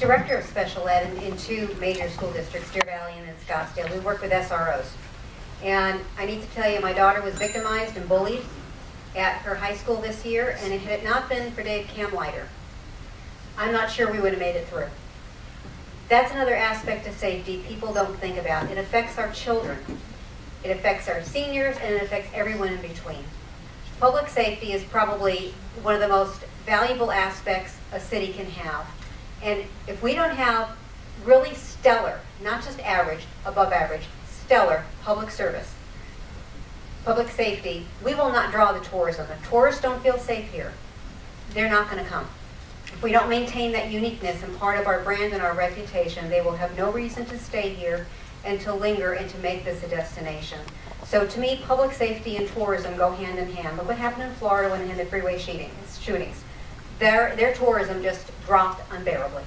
director of special ed in two major school districts, Deer Valley and in Scottsdale. We work with SROs. And I need to tell you, my daughter was victimized and bullied at her high school this year, and if it had not been for Dave Kamleiter, I'm not sure we would have made it through. That's another aspect of safety people don't think about. It affects our children. It affects our seniors, and it affects everyone in between. Public safety is probably one of the most valuable aspects a city can have. And if we don't have really stellar, not just average, above average, stellar public service, public safety, we will not draw the tourism. If tourists don't feel safe here, they're not going to come. If we don't maintain that uniqueness and part of our brand and our reputation, they will have no reason to stay here and to linger and to make this a destination. So to me, public safety and tourism go hand in hand. Look what happened in Florida when they had the freeway shootings. Their tourism just dropped unbearably.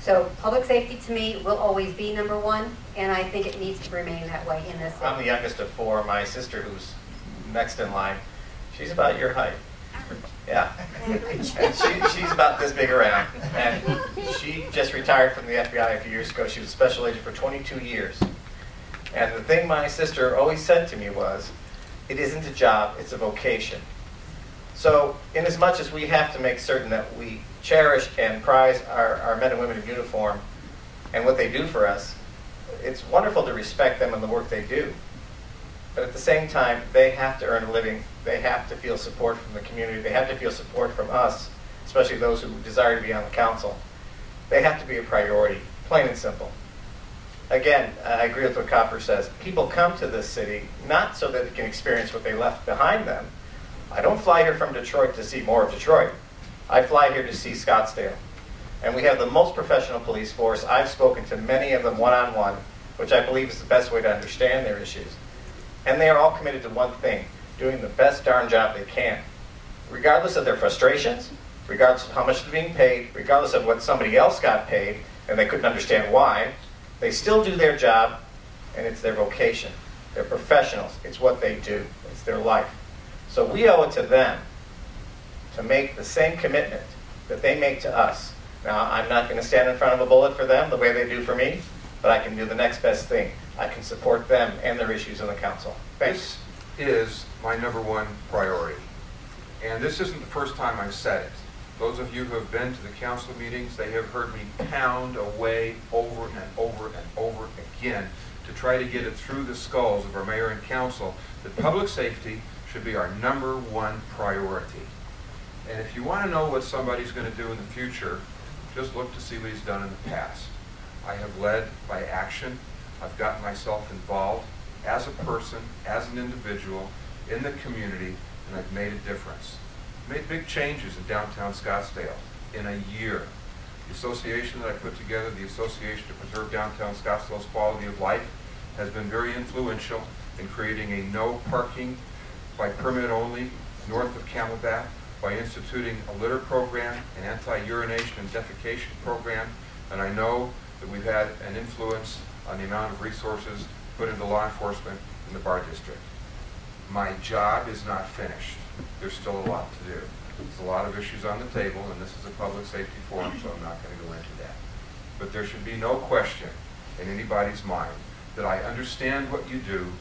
So public safety to me will always be number one, and I think it needs to remain that way in this city. I'm the youngest of four. My sister, who's next in line, she's about your height. Yeah. And she's about this big around. And she just retired from the FBI a few years ago. She was a special agent for 22 years. And the thing my sister always said to me was, it isn't a job, it's a vocation. So in as much as we have to make certain that we cherish and prize our men and women in uniform and what they do for us, it's wonderful to respect them and the work they do. But at the same time, they have to earn a living. They have to feel support from the community. They have to feel support from us, especially those who desire to be on the council. They have to be a priority, plain and simple. Again, I agree with what Copper says. People come to this city not so that they can experience what they left behind them. I don't fly here from Detroit to see more of Detroit. I fly here to see Scottsdale. And we have the most professional police force. I've spoken to many of them one-on-one, which I believe is the best way to understand their issues. And they are all committed to one thing, doing the best darn job they can. Regardless of their frustrations, regardless of how much they're being paid, regardless of what somebody else got paid, and they couldn't understand why, they still do their job, and it's their vocation. They're professionals. It's what they do. It's their life. So we owe it to them to make the same commitment that they make to us. Now, I'm not going to stand in front of a bullet for them the way they do for me, but I can do the next best thing. I can support them and their issues in the council. Thanks. This is my #1 priority. And this isn't the first time I've said it. Those of you who have been to the council meetings, they have heard me pound away over and over and over again to try to get it through the skulls of our mayor and council that public safety should be our #1 priority. And if you want to know what somebody's going to do in the future, just look to see what he's done in the past. I have led by action. I've gotten myself involved as a person, as an individual, in the community, and I've made a difference. Made big changes in downtown Scottsdale in a year. The association that I put together, the Association to Preserve Downtown Scottsdale's Quality of Life, has been very influential in creating a no parking by permit only north of Camelback, by instituting a litter program, an anti-urination and defecation program, and I know that we've had an influence on the amount of resources put into law enforcement in the Bar District. My job is not finished. There's still a lot to do. There's a lot of issues on the table, and this is a public safety forum, so I'm not going to go into that. But there should be no question in anybody's mind that I understand what you do,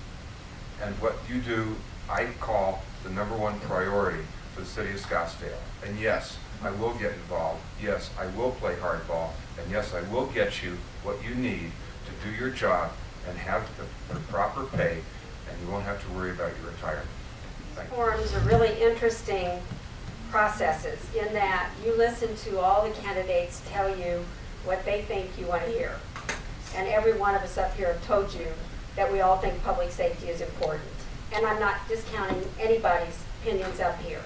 and what you do I call the #1 priority for the city of Scottsdale. And yes, I will get involved. Yes, I will play hardball. And yes, I will get you what you need to do your job and have the proper pay, and you won't have to worry about your retirement. Forums are really interesting processes in that you listen to all the candidates tell you what they think you want to hear. And every one of us up here have told you that we all think public safety is important. And I'm not discounting anybody's opinions up here.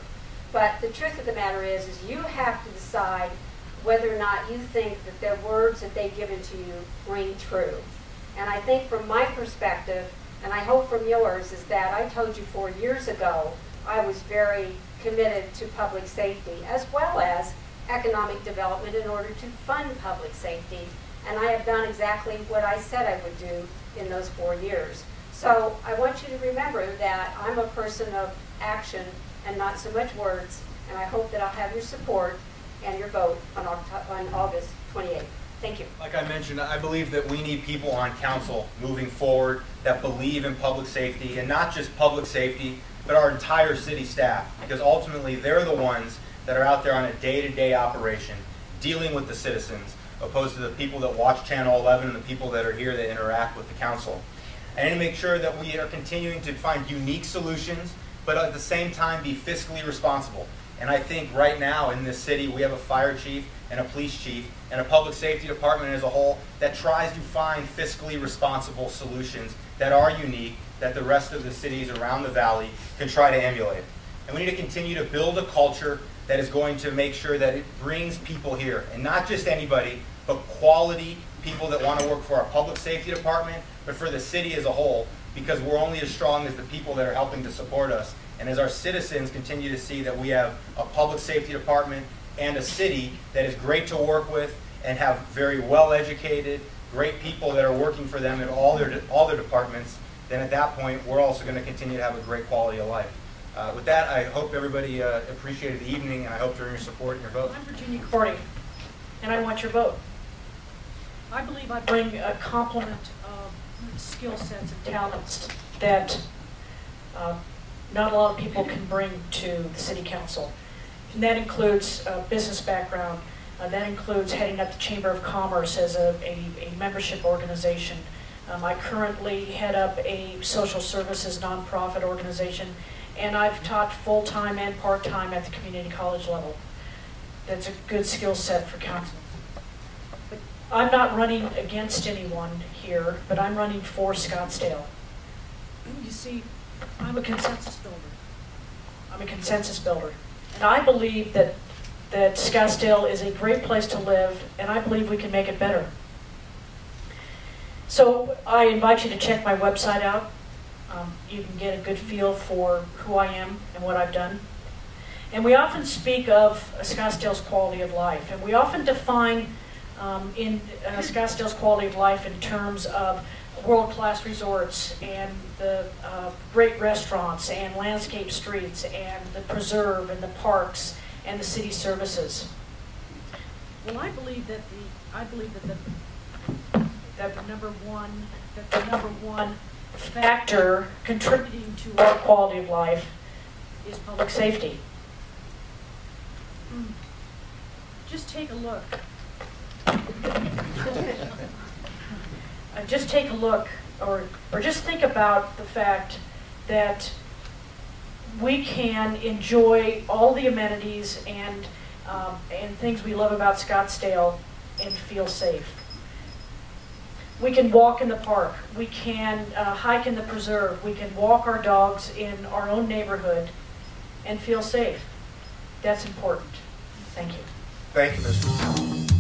But the truth of the matter is you have to decide whether or not you think that the words that they've given to you ring true. And I think from my perspective, and I hope from yours, is that I told you 4 years ago I was very committed to public safety as well as economic development in order to fund public safety. And I have done exactly what I said I would do in those 4 years. So I want you to remember that I'm a person of action and not so much words, and I hope that I'll have your support and your vote on August 28th. Thank you. Like I mentioned, I believe that we need people on council moving forward that believe in public safety, and not just public safety, but our entire city staff, because ultimately they're the ones that are out there on a day-to-day operation dealing with the citizens, opposed to the people that watch Channel 11 and the people that are here that interact with the council. And to make sure that we are continuing to find unique solutions, but at the same time be fiscally responsible. And I think right now in this city we have a fire chief and a police chief and a public safety department as a whole that tries to find fiscally responsible solutions that are unique, that the rest of the cities around the valley can try to emulate. And we need to continue to build a culture that is going to make sure that it brings people here, and not just anybody, but quality people that want to work for our public safety department, but for the city as a whole, because we're only as strong as the people that are helping to support us. And as our citizens continue to see that we have a public safety department and a city that is great to work with and have very well-educated, great people that are working for them in all their departments, then at that point, we're also going to continue to have a great quality of life. With that, I hope everybody appreciated the evening, and I hope to earn your support and your vote. I'm Virginia Korte, and I want your vote. I believe I bring a complement of skill sets and talents that not a lot of people can bring to the City Council. And that includes business background. That includes heading up the Chamber of Commerce as a membership organization. I currently head up a social services nonprofit organization, and I've taught full-time and part-time at the community college level. That's a good skill set for council. But I'm not running against anyone here, but I'm running for Scottsdale. You see, I'm a consensus builder. I'm a consensus builder. And I believe that Scottsdale is a great place to live, and I believe we can make it better. So I invite you to check my website out. You can get a good feel for who I am and what I've done. And we often speak of Scottsdale's quality of life, and we often define Scottsdale's quality of life in terms of world-class resorts and the great restaurants and landscape streets and the preserve and the parks and the city services. Well, I believe that the number one factor contributing to our quality of life is public safety. Just take a look. Just take a look, or just think about the fact that we can enjoy all the amenities and things we love about Scottsdale and feel safe. We can walk in the park. We can hike in the preserve. We can walk our dogs in our own neighborhood and feel safe. That's important. Thank you. Thank you, Mr.